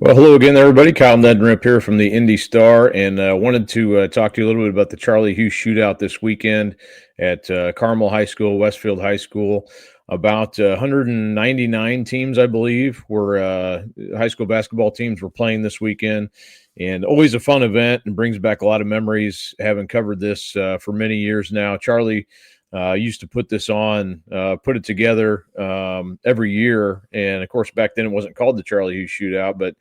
Well, hello again, everybody. Kyle Neddenrip here from the Indy Star, and wanted to talk to you a little bit about the Charlie Hughes Shootout this weekend at Carmel High School, Westfield High School. About 199 teams, I believe, were high school basketball teams were playing this weekend, and always a fun event and brings back a lot of memories. Having covered this for many years now, Charlie used to put this on, put it together every year. And of course, back then it wasn't called the Charlie Hughes Shootout, but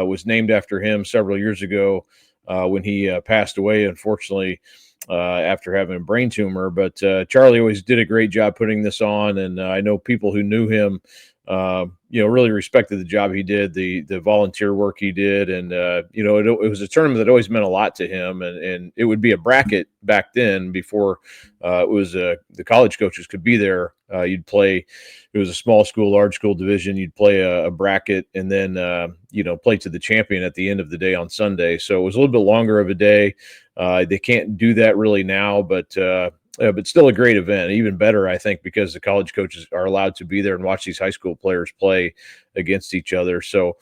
was named after him several years ago when he passed away, unfortunately, after having a brain tumor. But Charlie always did a great job putting this on. And I know people who knew him, really respected the job he did, the volunteer work he did. And, it was a tournament that always meant a lot to him. And it would be a bracket back then before it was the college coaches could be there. You'd play, it was a small school, large school division. You'd play a bracket and then, play to the champion at the end of the day on Sunday. So it was a little bit longer of a day. They can't do that really now, but still a great event. Even better, I think, because the college coaches are allowed to be there and watch these high school players play against each other. So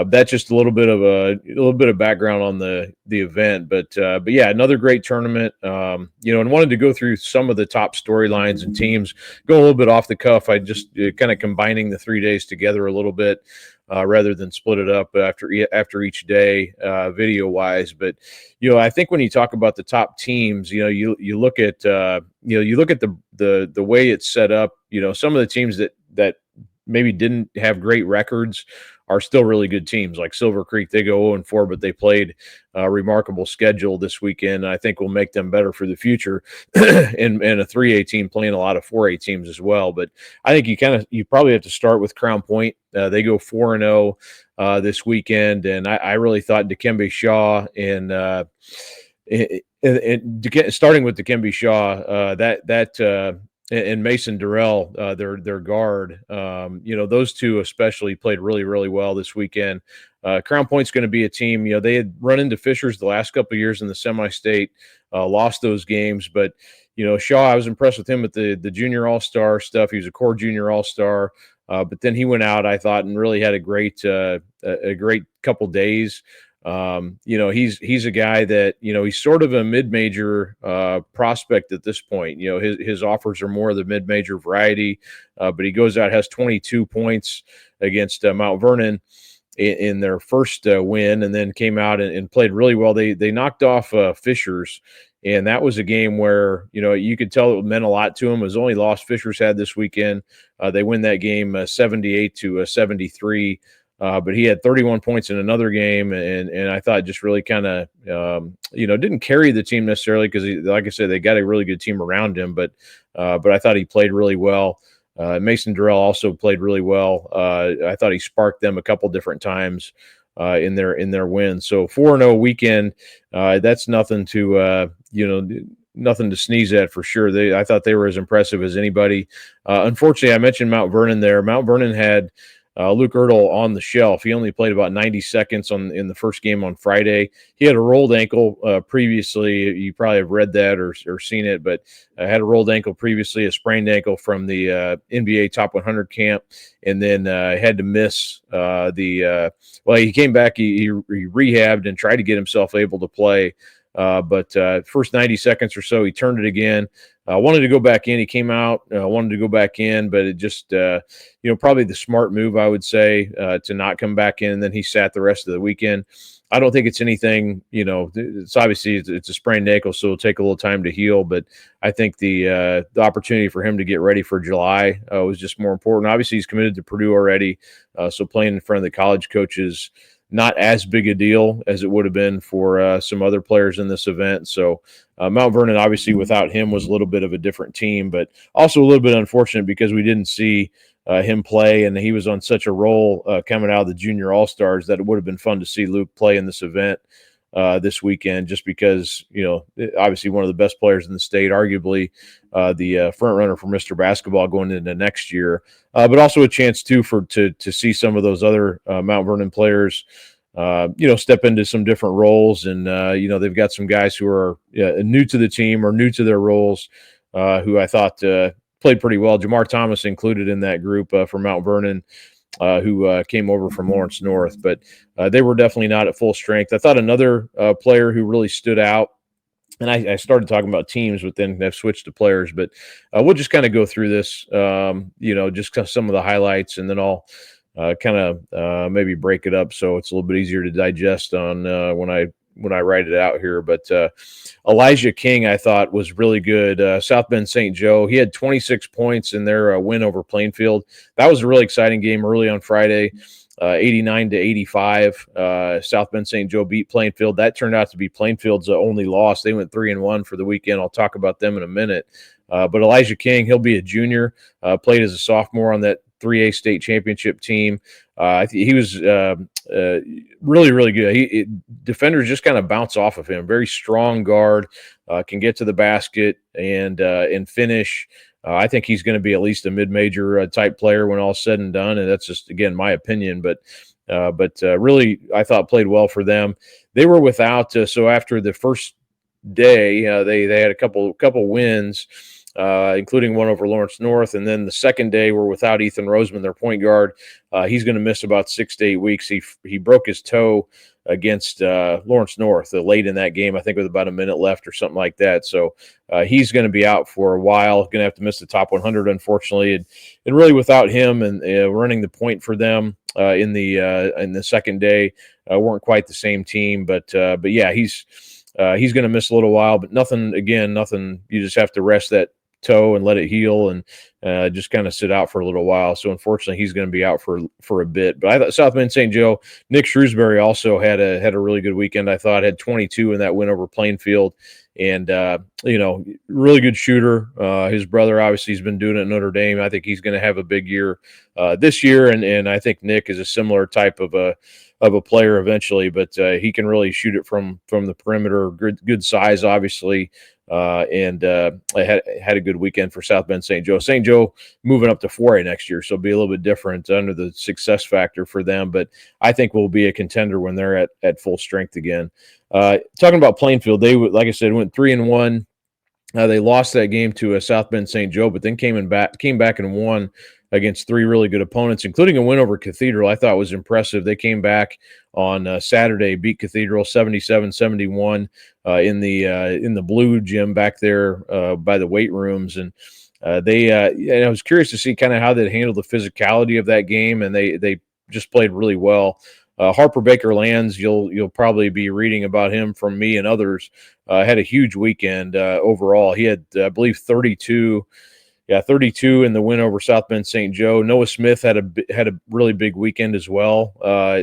that's just a little bit of background on the event. But yeah, another great tournament. And wanted to go through some of the top storylines and teams. Go a little bit off the cuff. I just kind of combining the 3 days together a little bit. Rather than split it up after each day, video wise. But I think when you talk about the top teams, you look at the way it's set up. Some of the teams that maybe didn't have great records are still really good teams. Like Silver Creek, they go 0-4, but they played a remarkable schedule this weekend. I think will make them better for the future. and a 3A team playing a lot of 4A teams as well. But I think you probably have to start with Crown Point. They go 4-0 this weekend, and I really thought Dikembe Shaw and starting with Dikembe Shaw, and Mason Durrell, their guard. Those two especially played really, really well this weekend. Crown Point's going to be a team. They had run into Fishers the last couple of years in the semi-state, lost those games, but Shaw, I was impressed with him with the junior all-star stuff. He was a core junior all-star, but then he went out, I thought, and really had a great couple days. He's a guy that, he's sort of a mid-major prospect at this point. His offers are more of the mid-major variety, but he goes out, has 22 points against Mount Vernon in their first win, and then came out and played really well. They knocked off Fishers, and that was a game where, you could tell it meant a lot to him. It was the only loss Fishers had this weekend. They win that game 78-73. But he had 31 points in another game, and I thought just really kind of, didn't carry the team necessarily because, like I said, they got a really good team around him. But I thought he played really well. Mason Durrell also played really well. I thought he sparked them a couple different times in their win. So 4-0 weekend, that's nothing to nothing to sneeze at for sure. I thought they were as impressive as anybody. Unfortunately, I mentioned Mount Vernon there. Mount Vernon had Luke Ertl on the shelf. He only played about 90 seconds in the first game on Friday. He had a rolled ankle previously. You probably have read that or seen it, but had a rolled ankle previously, a sprained ankle from the NBA Top 100 camp, and then had to miss he came back, he rehabbed and tried to get himself able to play. But first 90 seconds or so, he turned it again. Wanted to go back in. He came out, wanted to go back in, but it just, probably the smart move, I would say, to not come back in. And then he sat the rest of the weekend. I don't think it's anything, it's obviously it's a sprained ankle, so it'll take a little time to heal. But I think the opportunity for him to get ready for July was just more important. Obviously, he's committed to Purdue already, so playing in front of the college coaches, not as big a deal as it would have been for some other players in this event. So Mount Vernon, obviously, without him was a little bit of a different team, but also a little bit unfortunate because we didn't see him play, and he was on such a roll coming out of the junior all-stars that it would have been fun to see Luke play in this event this weekend, just because, obviously one of the best players in the state, arguably the front runner for Mr. Basketball going into next year, but also a chance too to see some of those other Mount Vernon players, step into some different roles. And, they've got some guys who are new to the team or new to their roles who I thought played pretty well. Jamar Thomas included in that group for Mount Vernon. who came over from Lawrence North. But they were definitely not at full strength. I thought another player who really stood out, and I started talking about teams, but then I've switched to players. But we'll just kind of go through this, just some of the highlights, and then I'll kind of maybe break it up so it's a little bit easier to digest on when I write it out here. But Elijah King, I thought, was really good. South Bend St. Joe, he had 26 points in their win over Plainfield. That was a really exciting game early on Friday. 89-85. South Bend St. Joe beat Plainfield. That turned out to be Plainfield's only loss. They went 3-1 for the weekend. I'll talk about them in a minute. But Elijah King, he'll be a junior, played as a sophomore on that 3A state championship team. He was really, really good. Defenders just kind of bounce off of him. Very strong guard, can get to the basket and finish. I think he's going to be at least a mid-major type player when all's said and done, and that's just, again, my opinion. But really, I thought played well for them. They were without, so after the first day, they had a couple wins, including one over Lawrence North, and then the second day we're without Ethan Roseman, their point guard. He's going to miss about 6 to 8 weeks. He broke his toe against Lawrence North late in that game, I think with about a minute left or something like that. So he's going to be out for a while, going to have to miss the top 100, unfortunately. And really without him and running the point for them in the second day, weren't quite the same team. But yeah, he's going to miss a little while, but nothing. You just have to rest that toe and let it heal and just kind of sit out for a little while. So unfortunately, he's going to be out for a bit. But I thought South Bend St. Joe, Nick Shrewsbury also had a really good weekend. I thought had 22 in that win over Plainfield, and really good shooter. His brother obviously has been doing it at Notre Dame. I think he's going to have a big year this year, and I think Nick is a similar type of a player eventually, but he can really shoot it from the perimeter. Good size, obviously. And I had a good weekend for South Bend St. Joe. St. Joe moving up to 4A next year, so it'll be a little bit different under the success factor for them. But I think we'll be a contender when they're at full strength again. Talking about Plainfield, they, like I said, went 3-1. They lost that game to South Bend St. Joe, but then came back and won against 3 really good opponents, including a win over Cathedral. I thought was impressive. They came back on Saturday, beat Cathedral 77-71 in the blue gym back there by the weight rooms, and I was curious to see kind of how they'd handle the physicality of that game, and they just played really well. Harper Baker Lands, you'll probably be reading about him from me and others. Had a huge weekend overall. He had, I believe, 32 in the win over South Bend St. Joe. Noah Smith had a really big weekend as well,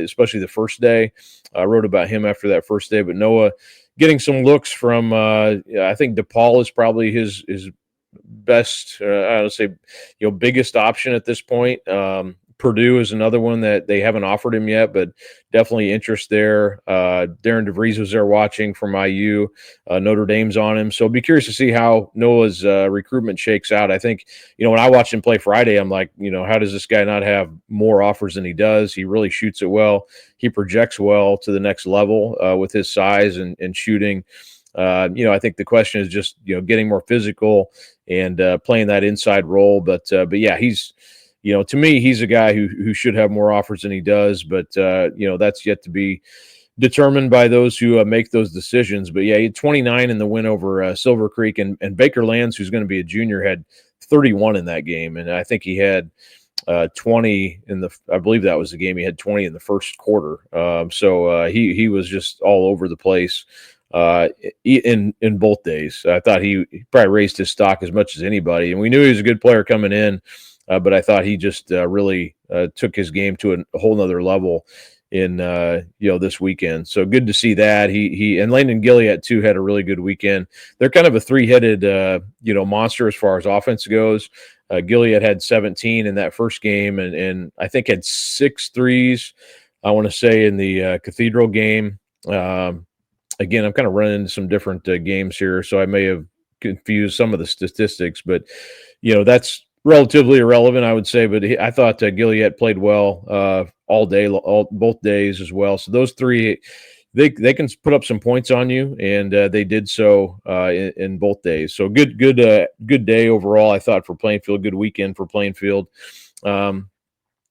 especially the first day. I wrote about him after that first day, but Noah getting some looks from, I think DePaul is probably his best, I would say, biggest option at this point. Purdue is another one that they haven't offered him yet, but definitely interest there. Darren DeVries was there watching from IU. Notre Dame's on him. So I'll be curious to see how Noah's recruitment shakes out. I think, when I watched him play Friday, I'm like, how does this guy not have more offers than he does? He really shoots it well. He projects well to the next level with his size and shooting. I think the question is just, getting more physical and playing that inside role. But yeah, he's, to me, he's a guy who should have more offers than he does, but that's yet to be determined by those who make those decisions. But yeah, he had 29 in the win over Silver Creek, and Baker Lands, who's going to be a junior, had 31 in that game, and I think he had 20 I believe that was the game. He had 20 in the first quarter. So he was just all over the place in both days. I thought he probably raised his stock as much as anybody, and we knew he was a good player coming in. But I thought he just really took his game to a whole nother level in this weekend. So good to see that. He and Landon Gilliatt too had a really good weekend. They're kind of a three-headed monster as far as offense goes. Gilliatt had 17 in that first game, and I think had 6 threes. I want to say in the Cathedral game. Again, I'm kind of running into some different games here, so I may have confused some of the statistics, but that's relatively irrelevant, I would say, but I thought Gilliatt played well all day, both days as well. So those 3, they can put up some points on you, and they did so in both days. So good day overall, I thought, for Plainfield. Good weekend for Plainfield.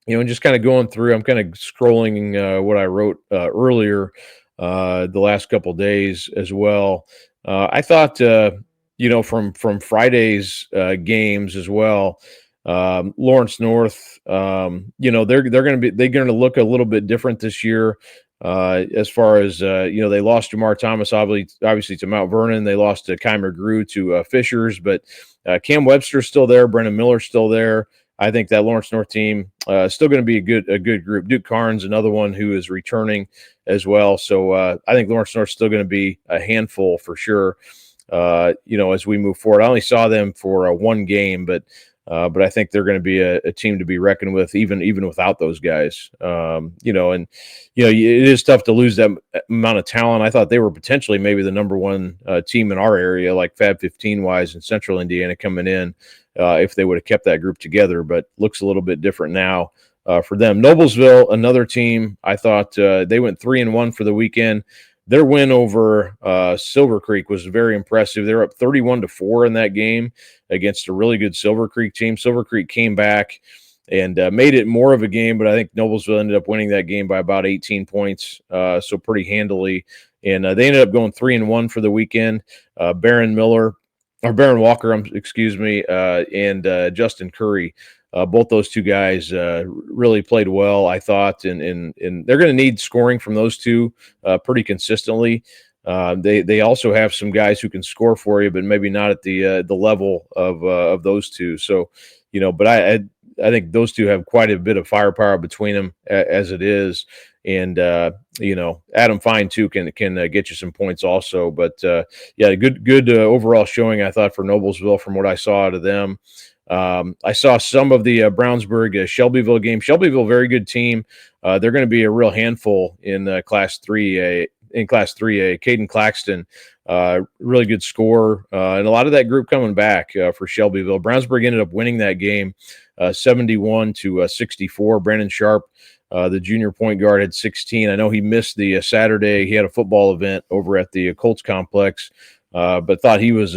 And just kind of going through, I'm kind of scrolling what I wrote earlier the last couple days as well. I thought, from Friday's games as well. Lawrence North, they're going to look a little bit different this year. As far as they lost Jamar Thomas obviously to Mount Vernon. They lost to Kymer Grew to Fishers, but Cam Webster's still there. Brennan Miller's still there. I think that Lawrence North team is still going to be a good group. Duke Carnes, another one who is returning as well. So I think Lawrence North is still going to be a handful for sure. As we move forward, I only saw them for one game, but I think they're going to be a team to be reckoned with, even without those guys. It is tough to lose that amount of talent. I thought they were potentially maybe the number one team in our area, like Fab 15 wise, in Central Indiana coming in. If they would have kept that group together, but looks a little bit different now for them. Noblesville, another team, I thought they went 3-1 for the weekend. Their win over Silver Creek was very impressive. They're up 31-4 in that game against a really good Silver Creek team. Silver Creek came back and made it more of a game, but I think Noblesville ended up winning that game by about 18 points, so pretty handily. And they ended up going 3-1 for the weekend. Baron Walker, and Justin Curry. Both those two guys really played well, I thought, and they're going to need scoring from those two pretty consistently. They also have some guys who can score for you, but maybe not at the level of those two. So, but I think those two have quite a bit of firepower between them as it is. And Adam Fine too can get you some points also. But good overall showing, I thought, for Noblesville from what I saw out of them. I saw some of the Brownsburg Shelbyville game. Shelbyville, very good team. They're going to be a real handful in Class 3A. In Class 3A, Caden Claxton, really good scorer, and a lot of that group coming back for Shelbyville. Brownsburg ended up winning that game 71-64. Brandon Sharp, the junior point guard, had 16. I know he missed the Saturday. He had a football event over at the Colts complex, but thought he was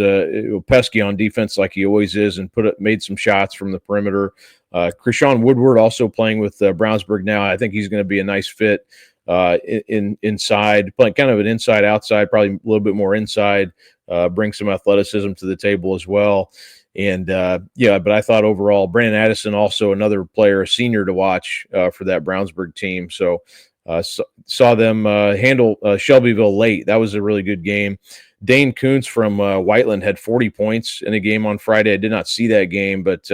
pesky on defense like he always is, and made some shots from the perimeter. Krishawn Woodward also playing with Brownsburg now. I think he's going to be a nice fit inside, playing kind of an inside-outside, probably a little bit more inside, bring some athleticism to the table as well. And but I thought overall, Brandon Addison, also another player, a senior to watch for that Brownsburg team. So saw them handle Shelbyville late. That was a really good game. Dane Kuntz from Whiteland had 40 points in a game on Friday. I did not see that game, but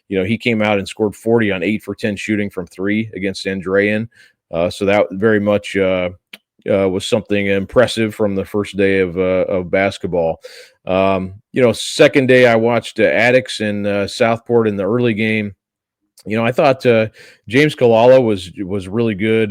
he came out and scored 40 on 8 for 10 shooting from 3 against Andrean. So that very much was something impressive from the first day of basketball. Second day I watched Addex and Southport in the early game. I thought James Kalala was really good.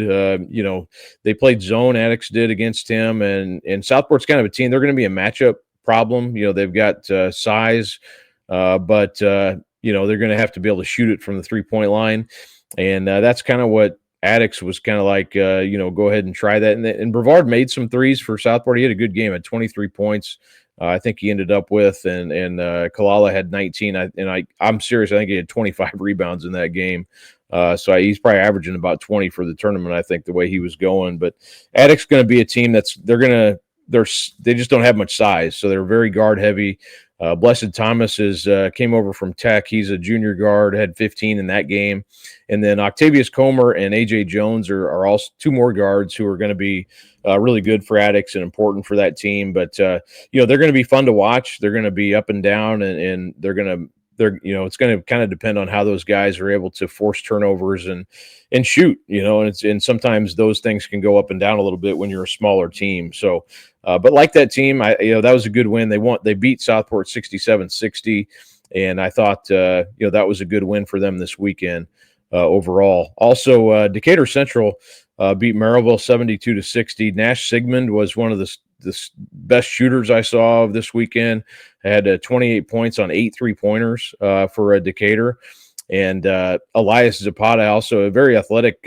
They played zone, Addex did, against him, and Southport's kind of a team. They're going to be a matchup problem. They've got size, but they're going to have to be able to shoot it from the 3-point line, and that's kind of what Addex was kind of like, go ahead and try that. And Brevard made some threes for Southport. He had a good game at 23 points. I think he ended up with, and Kalala had 19. I'm serious. I think he had 25 rebounds in that game. So he's probably averaging about 20 for the tournament, I think, the way he was going. But Addex is going to be a team they just don't have much size. So they're very guard heavy. Blessed Thomas came over from Tech. He's a junior guard, had 15 in that game. And then Octavius Comer and A.J. Jones are also two more guards who are going to be really good for Addex and important for that team. But, they're going to be fun to watch. They're going to be up and down, and it's going to kind of depend on how those guys are able to force turnovers and shoot, and sometimes those things can go up and down a little bit when you're a smaller team. So, but like that team, that was a good win. They beat Southport 67-60, and I thought, that was a good win for them this weekend overall. Also, Decatur Central beat Merrillville 72-60. Nash Sigmund was one of the best shooters I saw of this weekend. Had 28 points on 8 3-pointers for Decatur. And Elias Zapata, also a very athletic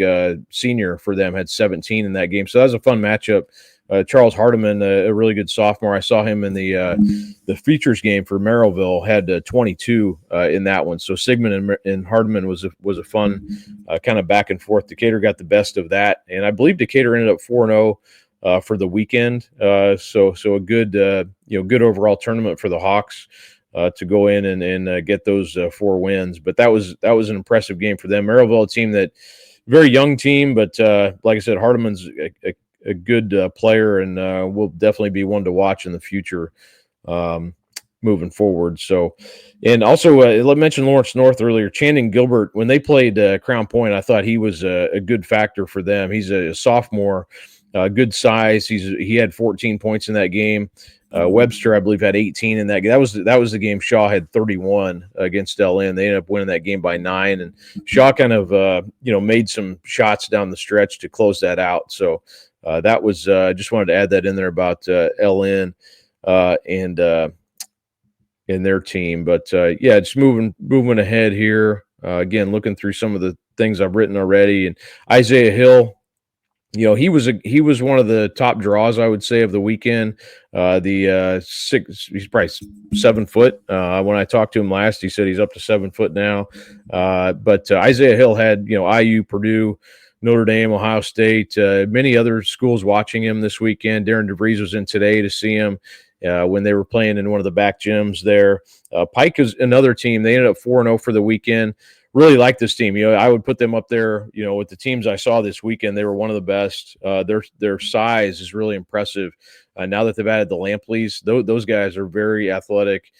senior for them, had 17 in that game. So that was a fun matchup Charles Hardiman, a really good sophomore. I saw him in the features game for Merrillville, had 22 in that one. So Sigmund and Hardiman was a fun kind of back and forth. Decatur got the best of that, and I believe Decatur ended up 4-0 for the weekend. So a good good overall tournament for the Hawks to go in and get those 4 wins. But that was an impressive game for them. Merrillville, a team that very young team, but like I said, Hardiman's a good player, and will definitely be one to watch in the future moving forward. So, and also I mentioned Lawrence North earlier. Channing Gilbert, when they played Crown Point, I thought he was a good factor for them. He's a sophomore, good size. He had 14 points in that game. Webster, I believe, had 18 in that game. That was the game Shaw had 31 against LN. They ended up winning that game by 9, and Shaw kind of made some shots down the stretch to close that out. So that was just wanted to add that in there about LN and their team. But just moving ahead here. Again, looking through some of the things I've written already, and Isaiah Hill. He was one of the top draws, I would say, of the weekend. He's probably 7 foot. When I talked to him last, he said he's up to 7 foot now. But Isaiah Hill had, IU, Purdue, Notre Dame, Ohio State, many other schools watching him this weekend. Darren DeVries was in today to see him when they were playing in one of the back gyms there. Pike is another team. They ended up 4-0 for the weekend. Really like this team. I would put them up there, with the teams I saw this weekend. They were one of the best. Their size is really impressive. Now that they've added the Lampleys, those guys are very athletic,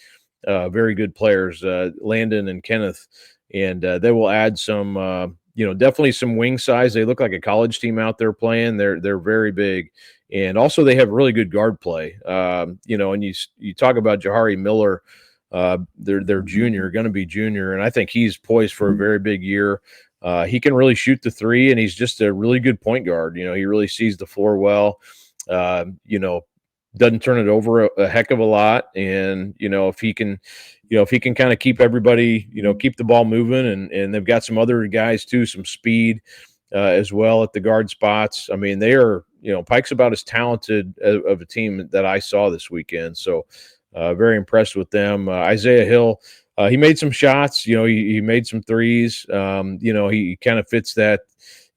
very good players, Landon and Kenneth. And they will add some, definitely some wing size. They look like a college team out there playing. They're very big. And also they have really good guard play. And you talk about Jahari Miller, their junior, going to be junior, and I think he's poised for a very big year. He can really shoot the three, and he's just a really good point guard. He really sees the floor well. Doesn't turn it over a heck of a lot, and if he can kind of keep everybody, keep the ball moving, and they've got some other guys too, some speed as well at the guard spots. I mean, they are, Pike's about as talented of a team that I saw this weekend. So. Very impressed with them. Isaiah Hill, he made some shots. He made some threes. He kind of fits that,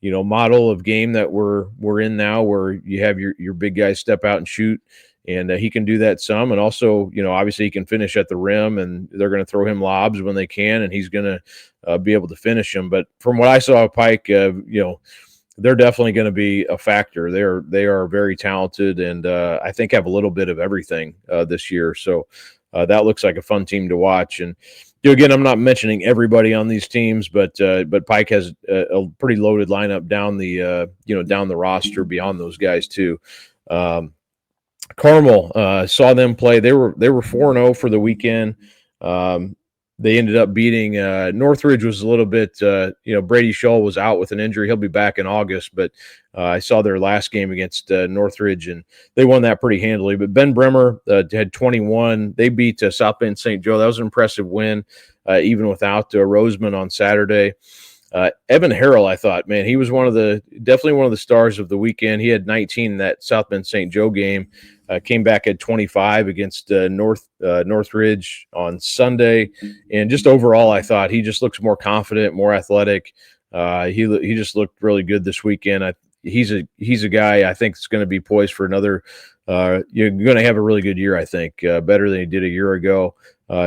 model of game that we're in now, where you have your big guys step out and shoot, and he can do that some. And also, obviously he can finish at the rim, and they're going to throw him lobs when they can, and he's going to be able to finish them. But from what I saw of Pike, they're definitely going to be a factor. They are very talented, and I think have a little bit of everything this year. So that looks like a fun team to watch. And again, I'm not mentioning everybody on these teams, but Pike has a pretty loaded lineup down the roster beyond those guys too. Carmel, saw them play. They were 4-0 for the weekend. They ended up beating Northridge. Was a little bit, Brady Shull was out with an injury. He'll be back in August, but I saw their last game against Northridge, and they won that pretty handily. But Ben Bremer had 21. They beat South Bend St. Joe. That was an impressive win, even without Roseman on Saturday. Evan Harrell, I thought, man, he was definitely one of the stars of the weekend. He had 19 in that South Bend St. Joe game. Came back at 25 against Northridge on Sunday, and just overall, I thought he just looks more confident, more athletic. He just looked really good this weekend. He's a guy I think is going to be poised for another. You're going to have a really good year, I think, better than he did a year ago.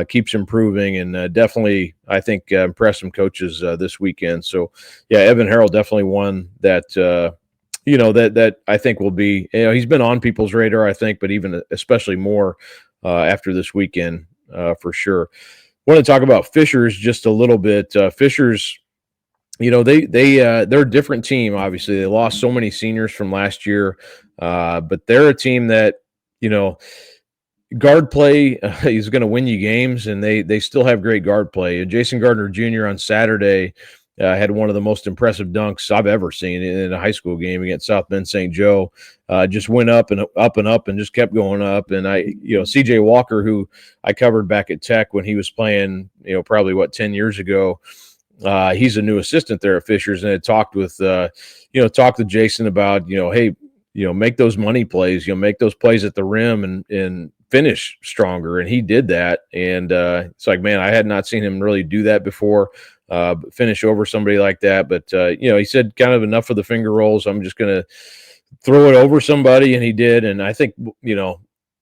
Keeps improving, and definitely, I think, impressed some coaches this weekend. So, yeah, Evan Harrell definitely one that. That I think will be, he's been on people's radar, I think, but even especially more after this weekend for sure. Want to talk about Fishers just a little bit. Fishers, they're a different team. Obviously, they lost so many seniors from last year, but they're a team that, guard play is going to win you games, and they still have great guard play. Jason Gardner Jr. on Saturday had one of the most impressive dunks I've ever seen in a high school game against South Bend St. Joe. Just went up and up and up and just kept going up. And CJ Walker, who I covered back at Tech when he was playing, probably 10 years ago. He's a new assistant there at Fishers, and had talked with Jason about, hey, make those money plays, make those plays at the rim and finish stronger. And he did that. And it's like, man, I had not seen him really do that before, finish over somebody like that. But, he said kind of enough of the finger rolls. I'm just going to throw it over somebody. And he did. And I think,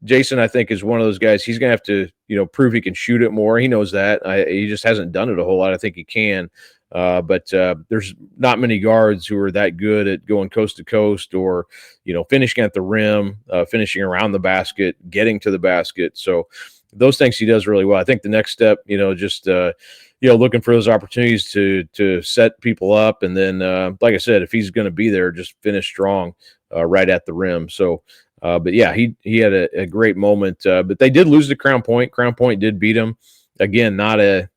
Jason, I think, is one of those guys. He's going to have to, prove he can shoot it more. He knows that. He just hasn't done it a whole lot. I think he can. But there's not many guards who are that good at going coast to coast or, finishing at the rim, finishing around the basket, getting to the basket. So those things he does really well. I think the next step, just, looking for those opportunities to set people up. And then, like I said, if he's going to be there, just finish strong right at the rim. So, but yeah, he had a great moment, but they did lose to Crown Point. Crown Point did beat them. Again, not a,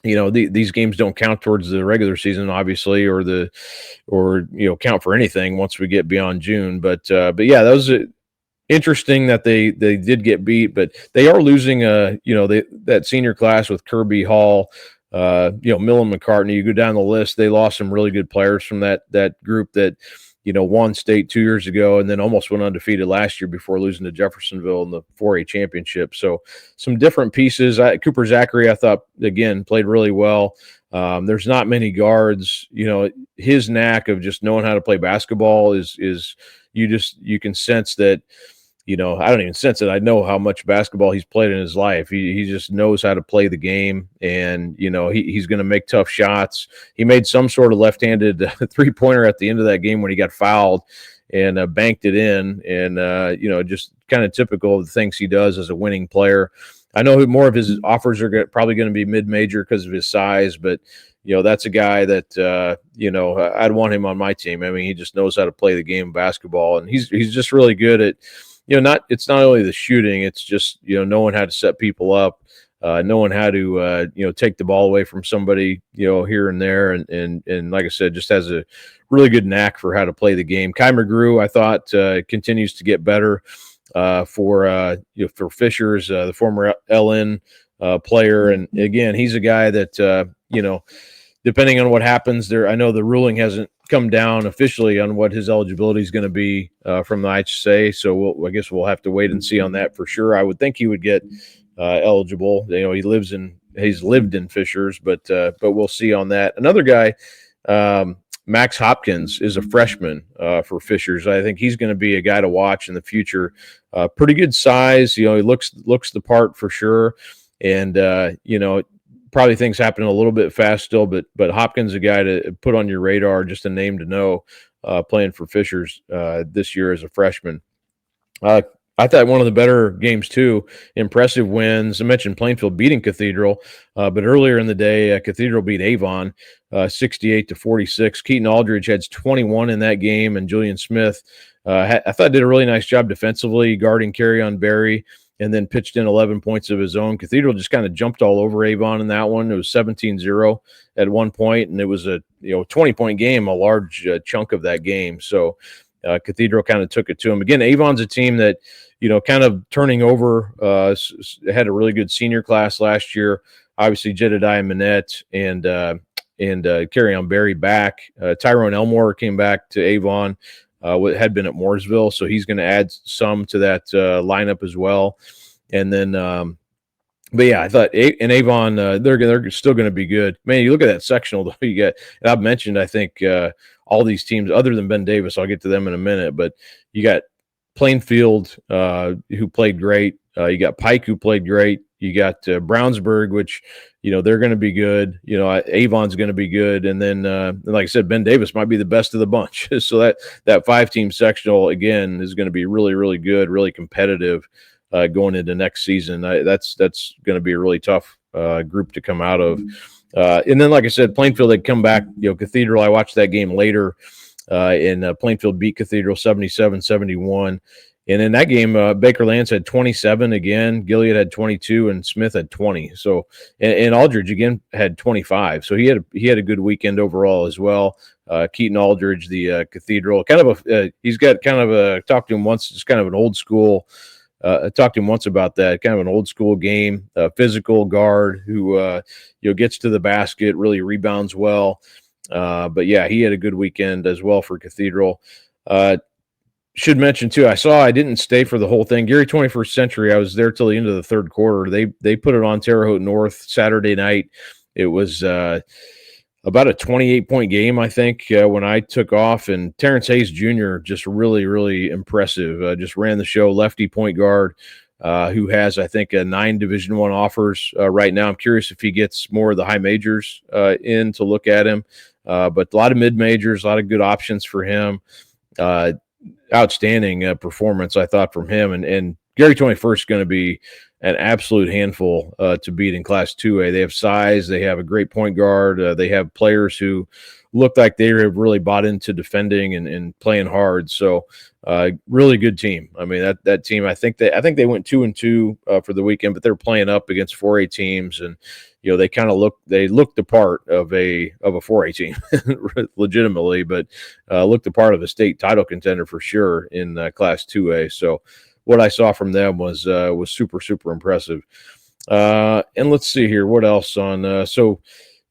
these games don't count towards the regular season, obviously, or count for anything once we get beyond June. But yeah, that was interesting that they did get beat, but they are losing, that senior class with Kirby Hall, Millen McCartney. You go down the list, they lost some really good players from that group that, won state 2 years ago and then almost went undefeated last year before losing to Jeffersonville in the 4A championship. So some different pieces. Cooper Zachary, I thought, again, played really well. There's not many guards. His knack of just knowing how to play basketball is you can sense that. I don't even sense it. I know how much basketball he's played in his life. He just knows how to play the game, and he's going to make tough shots. He made some sort of left-handed three-pointer at the end of that game when he got fouled and banked it in, and just kind of typical of the things he does as a winning player. I know more of his offers are probably going to be mid-major because of his size, but that's a guy that I'd want him on my team. I mean, he just knows how to play the game of basketball, and he's just really good at. It's not only the shooting, it's just, knowing how to set people up, knowing how to, take the ball away from somebody, here and there. And like I said, just has a really good knack for how to play the game. Kai McGrew, I thought, continues to get better for Fishers, the former LN player. And again, he's a guy that, depending on what happens there, I know the ruling hasn't come down officially on what his eligibility is going to be from the IHSA. So I guess we'll have to wait and see on that for sure. I would think he would get eligible. He's lived in Fishers, but we'll see on that. Another guy, Max Hopkins, is a freshman for Fishers. I think he's going to be a guy to watch in the future. Pretty good size. He looks the part for sure. And, probably things happening a little bit fast still, but Hopkins a guy to put on your radar, just a name to know, playing for Fishers this year as a freshman. I thought one of the better games too, impressive wins. I mentioned Plainfield beating Cathedral, but earlier in the day, Cathedral beat Avon 68-46. Keaton Aldridge had 21 in that game, and Julian Smith, I thought, did a really nice job defensively guarding Carry-on Berry, and then pitched in 11 points of his own. Cathedral just kind of jumped all over Avon in that one. It was 17-0 at one point, and it was a 20-point game, a large chunk of that game. So Cathedral kind of took it to him. Again, Avon's a team that, kind of turning over, had a really good senior class last year. Obviously, Jedediah Manette and Carry-on Berry back. Tyrone Elmore came back to Avon. Had been at Mooresville, so he's going to add some to that lineup as well. And then, but yeah, I thought in Avon they're still going to be good. Man, you look at that sectional though. You get, and I've mentioned, I think all these teams other than Ben Davis. I'll get to them in a minute, but you got Plainfield who played great. You got Pike who played great. You got Brownsburg, which, they're going to be good. Avon's going to be good. And then, like I said, Ben Davis might be the best of the bunch. So that 5-team sectional, again, is going to be really, really good, really competitive going into next season. That's going to be a really tough group to come out of. And then, like I said, Plainfield had come back. Cathedral, I watched that game later, and Plainfield beat Cathedral 77-71. And in that game, Baker Lance had 27 again, Gilead had 22, and Smith had 20. So, and Aldridge again had 25. So he had a good weekend overall as well. Keaton Aldridge, the Cathedral, kind of he's got kind of a, talked to him once, just kind of an old school. I talked to him once about that, kind of an old school game, physical guard who gets to the basket, really rebounds well. But yeah, he had a good weekend as well for Cathedral. should mention too, I didn't stay for the whole thing. Gary 21st Century, I was there till the end of the third quarter. They put it on Terre Haute North Saturday night. It was about a 28-point game, I think, when I took off. And Terrence Hayes Jr. just really, really impressive. Just ran the show, lefty point guard, who has, I think, 9 Division I offers right now. I'm curious if he gets more of the high majors in to look at him. But a lot of mid majors, a lot of good options for him. Outstanding performance, I thought, from him. And Gary 21st is going to be an absolute handful to beat in Class 2A. They have size. They have a great point guard. They have players who look like they have really bought into defending and playing hard. So really good team. I mean, that team, I think they went 2-2 for the weekend, but they're playing up against 4A teams, and they kind of looked the part of a 4A team legitimately, but looked the part of a state title contender for sure in Class 2A. So what I saw from them was super, super impressive. And let's see here, what else on so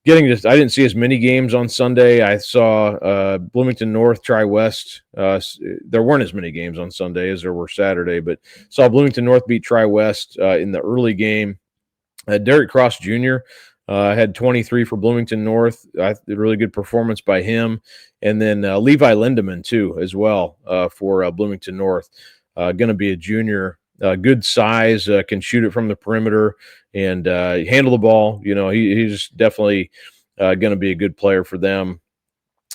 getting this, I didn't see as many games on Sunday. I saw Bloomington North, Tri-West. There weren't as many games on Sunday as there were Saturday, but saw Bloomington North beat Tri-West in the early game. Derek Cross Jr. Had 23 for Bloomington North. A really good performance by him. And then Levi Lindemann, too, as well for Bloomington North. Going to be a junior. Good size, can shoot it from the perimeter and handle the ball. He's definitely going to be a good player for them.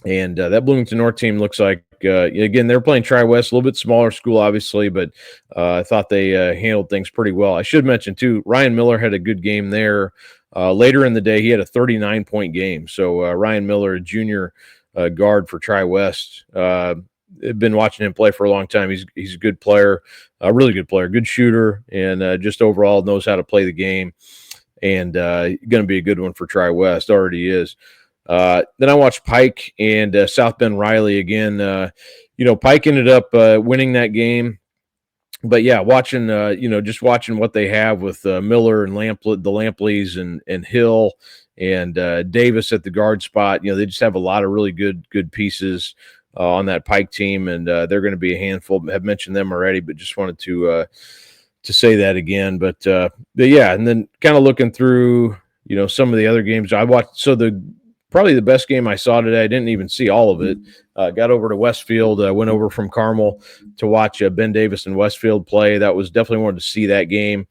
And that Bloomington North team looks like, again, they're playing Tri-West, a little bit smaller school, obviously, but I thought they handled things pretty well. I should mention, too, Ryan Miller had a good game there. Later in the day, he had a 39-point game. So Ryan Miller, a junior guard for Tri-West, I've been watching him play for a long time. He's a good player, a really good player, good shooter, and just overall knows how to play the game. And going to be a good one for Tri-West, already is. Then I watched Pike and South Bend Riley again. Pike ended up winning that game. But yeah, watching, just watching what they have with Miller and the Lampleys and Hill and Davis at the guard spot. They just have a lot of really good pieces on that Pike team, and they're going to be a handful. Have mentioned them already, but just wanted to say that again. But yeah, and then kind of looking through, some of the other games I watched. So probably the best game I saw today, I didn't even see all of it. Got over to Westfield, went over from Carmel to watch Ben Davis and Westfield play. That was definitely wanted to see that game.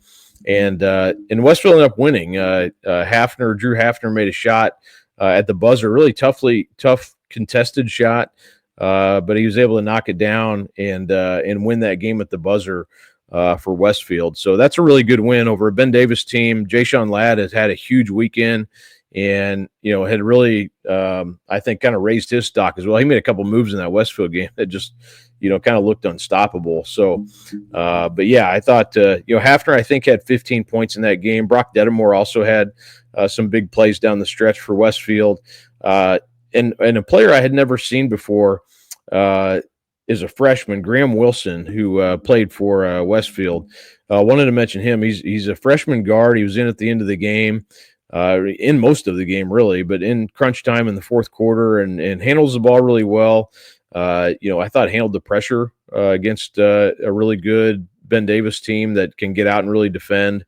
And Westfield ended up winning. Drew Hafner made a shot at the buzzer, really tough contested shot, but he was able to knock it down and win that game at the buzzer for Westfield. So that's a really good win over a Ben Davis team. Jayshon Ladd has had a huge weekend. And, had really, I think, kind of raised his stock as well. He made a couple moves in that Westfield game that just, kind of looked unstoppable. So, but yeah, I thought, Hafner, I think, had 15 points in that game. Brock Dedamore also had some big plays down the stretch for Westfield. And a player I had never seen before is a freshman, Graham Wilson, who played for Westfield. Wanted to mention him. He's a freshman guard. He was in at the end of the game. In most of the game, really, but in crunch time in the fourth quarter and handles the ball really well. I thought handled the pressure against a really good Ben Davis team that can get out and really defend.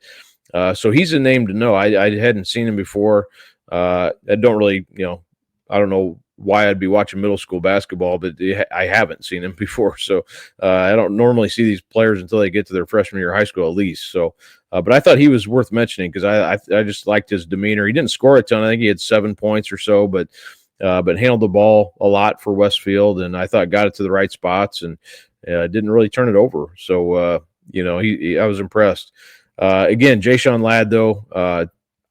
So he's a name to know. I hadn't seen him before. I don't really, I don't know why I'd be watching middle school basketball, but I haven't seen him before. So I don't normally see these players until they get to their freshman year of high school at least. So, but I thought he was worth mentioning because I just liked his demeanor. He didn't score a ton. I think he had 7 points or so, but handled the ball a lot for Westfield, and I thought got it to the right spots and didn't really turn it over. So, I was impressed. Again, Jayshon Ladd, though,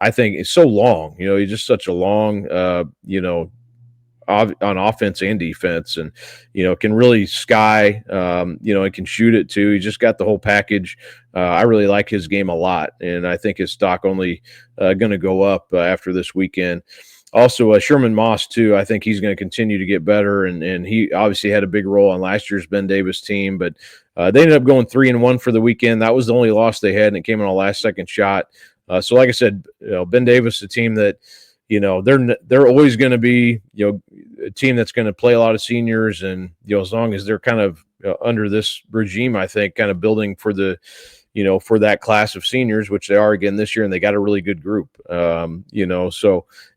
I think is so long. He's just such a long, on offense and defense, and can really sky, and can shoot it too. He's just got the whole package. I really like his game a lot, and I think his stock only going to go up after this weekend. Also, Sherman Moss too. I think he's going to continue to get better, and he obviously had a big role on last year's Ben Davis team. But they ended up going 3-1 for the weekend. That was the only loss they had, and it came on a last-second shot. So, like I said, Ben Davis, a team that. They're always going to be, a team that's going to play a lot of seniors, and as long as they're kind of under this regime, I think kind of building for the for that class of seniors, which they are again this year, and they got a really good group. So,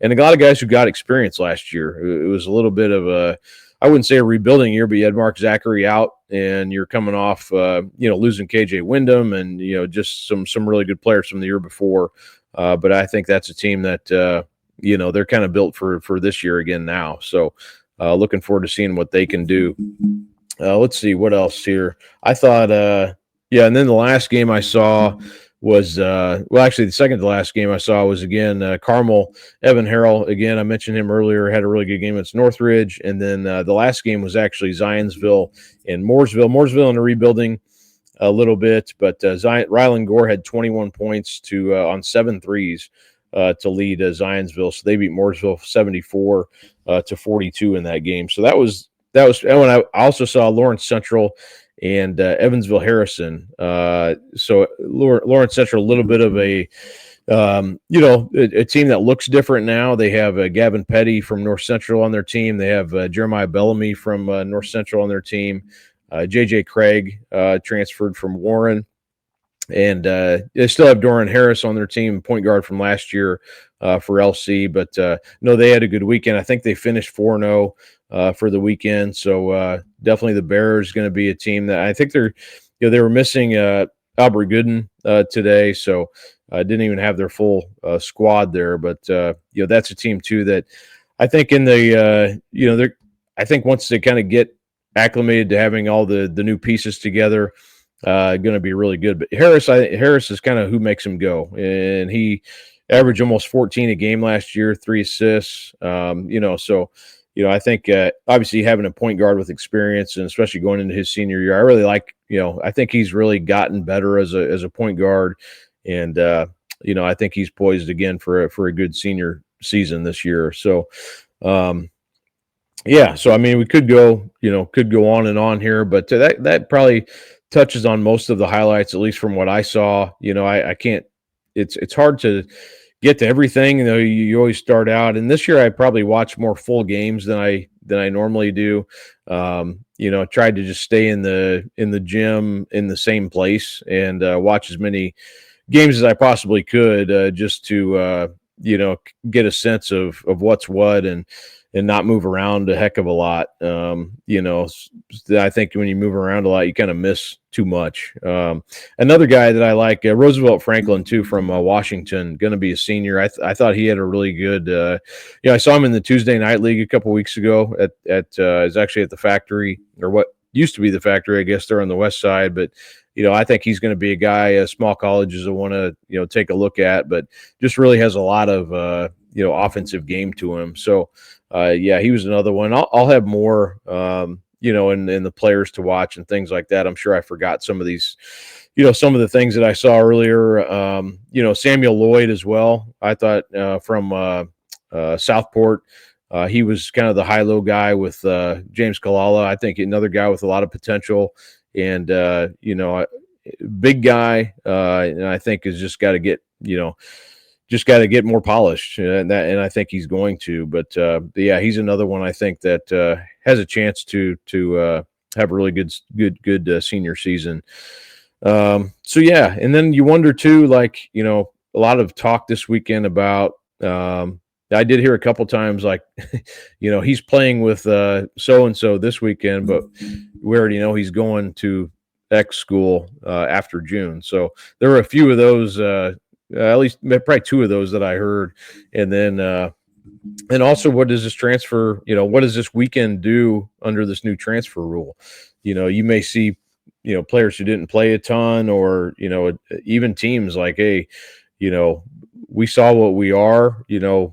and a lot of guys who got experience last year. It was a little bit of I wouldn't say a rebuilding year, but you had Mark Zachary out, and you're coming off, losing KJ Wyndham, and just some really good players from the year before. But I think that's a team that they're kind of built for this year again now. So, looking forward to seeing what they can do. Let's see what else here. I thought, and then the last game I saw was, actually the second to last game I saw was again Carmel. Evan Harrell, again, I mentioned him earlier, had a really good game against Northridge. And then the last game was actually Zionsville and Mooresville. Mooresville in a rebuilding a little bit, but Ryland Gore had 21 points on 7 threes to lead Zionsville. So they beat Mooresville 74-42 in that game. So that was. And I also saw Lawrence Central and Evansville Harrison. So Lawrence Central, a little bit of a team that looks different now. They have Gavin Petty from North Central on their team. They have Jeremiah Bellamy from North Central on their team. JJ Craig transferred from Warren. And they still have Doran Harris on their team, point guard from last year for LC. But no, they had a good weekend. I think they finished 4-0 for the weekend. So definitely the Bears going to be a team that I think they were missing Albert Gooden today. So didn't even have their full squad there. But that's a team too that I think in the I think once they kind of get acclimated to having all the new pieces together, going to be really good. But Harris is kind of who makes him go, and he averaged almost 14 a game last year, 3 assists. So I think obviously having a point guard with experience, and especially going into his senior year, I really like. I think he's really gotten better as a point guard, and I think he's poised again for a good senior season this year. So. So I mean, we could go on and on here, but that probably touches on most of the highlights, at least from what I saw. I can't. It's hard to get to everything. You always start out, and this year I probably watched more full games than I normally do. Tried to just stay in the gym in the same place and watch as many games as I possibly could, just to get a sense of what's what and not move around a heck of a lot. I think when you move around a lot, you kind of miss too much. Another guy that I like, Roosevelt Franklin, too, from Washington, going to be a senior. I thought he had a really good, I saw him in the Tuesday Night League a couple weeks ago is actually at the Factory, or what used to be the Factory, I guess they're on the west side. But, I think he's going to be a guy small colleges will want to, take a look at, but just really has a lot of, offensive game to him. So, he was another one. I'll have more, in the players to watch and things like that. I'm sure I forgot some of these, some of the things that I saw earlier. Samuel Lloyd as well. I thought from Southport, he was kind of the high-low guy with James Kalala. I think another guy with a lot of potential and, big guy, and I think has just got to get, more polished, and I think he's going to. But he's another one I think that has a chance to have a really good senior season. And then you wonder too, like a lot of talk this weekend about. I did hear a couple times, like he's playing with so and so this weekend, but we already know he's going to X school after June. So there were a few of those. At least probably 2 of those that I heard. And then, and also what does this transfer, what does this weekend do under this new transfer rule? You may see, players who didn't play a ton, or, even teams like, hey, we saw what we are, and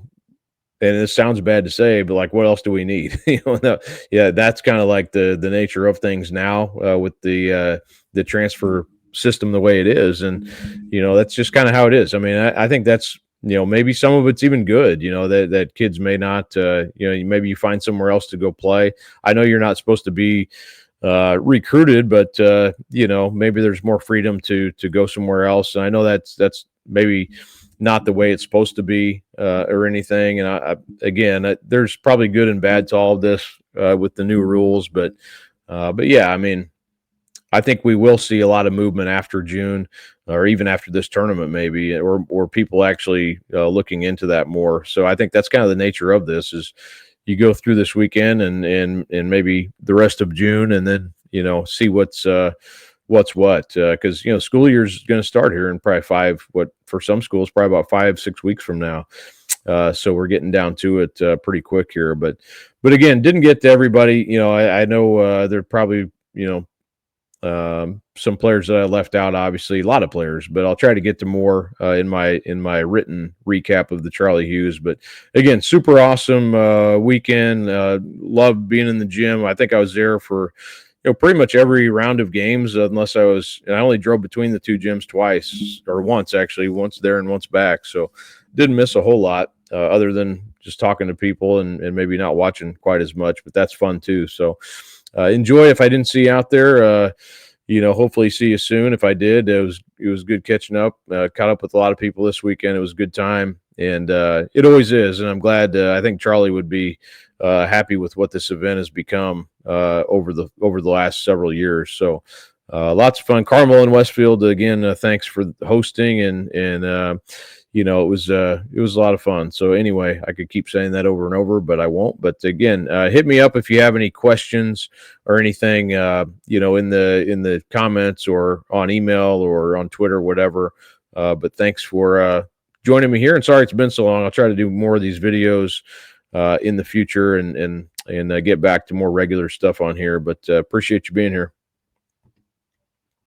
it sounds bad to say, but like, what else do we need? That's kind of like the nature of things now with the transfer system the way it is, and that's just kind of how it is. I mean, I think that's maybe some of it's even good, that kids may not maybe you find somewhere else to go play. I know you're not supposed to be recruited, but maybe there's more freedom to go somewhere else, and I know that's maybe not the way it's supposed to be or anything. And again, there's probably good and bad to all of this with the new rules, but yeah, I mean, I think we will see a lot of movement after June, or even after this tournament, maybe, or people actually looking into that more. So I think that's kind of the nature of this: is you go through this weekend and maybe the rest of June, and then see what's what, because school year's going to start here in probably for some schools probably about 5-6 weeks from now. So we're getting down to it pretty quick here, but again, didn't get to everybody. I know there probably some players that I left out, obviously a lot of players, but I'll try to get to more in my written recap of the Charlie Hughes. But again, super awesome weekend. Loved being in the gym. I think I was there for pretty much every round of games, unless I only drove between the two gyms twice, or once actually, once there and once back. So didn't miss a whole lot other than just talking to people and maybe not watching quite as much, but that's fun too. So enjoy. If I didn't see you out there, hopefully see you soon. If I did, it was good catching up. Caught up with a lot of people this weekend. It was a good time, and it always is. And I'm glad. I think Charlie would be happy with what this event has become over the last several years. So lots of fun. Carmel and Westfield again. Thanks for hosting, and it was a lot of fun. So anyway, I could keep saying that over and over, but I won't. But again, hit me up if you have any questions or anything, in the comments or on email or on Twitter, whatever. But thanks for joining me here. And sorry it's been so long. I'll try to do more of these videos in the future and get back to more regular stuff on here. But appreciate you being here.